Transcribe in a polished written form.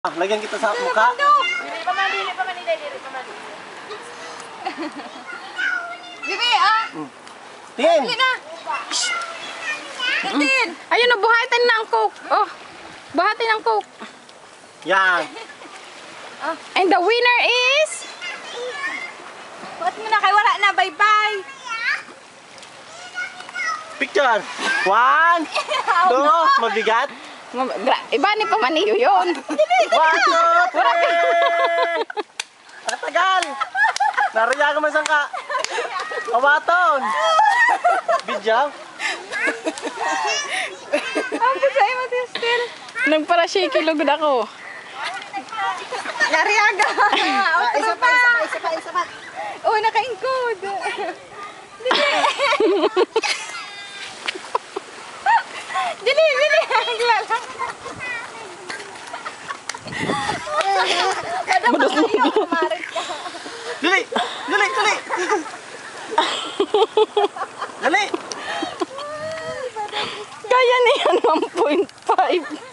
Lagyan kita sa mukha. Dili pa man, dili pa man, dili pa man. Bibi, ah! Tingin! Dili na! Katin! Ayun o, buhatin ng coke. Oh, buhatin ng coke. Yan. And the winner is... Buhat mo na kay wala na, bye-bye! Picture. 1, 2, mabigat. Iba ni pamaniyo yun. 1, 2, 3. Nakatagal. Nariya ka man saan ka. Awaton. Bidyaw. Ang sa'yo mo, Tistel. Nagpara shaky lugod ako. Nariaga! Isa pa. Oh, naka-incode! Dili! Dili! Budot mo. Dali. Dali. Kaya niyan 1.5.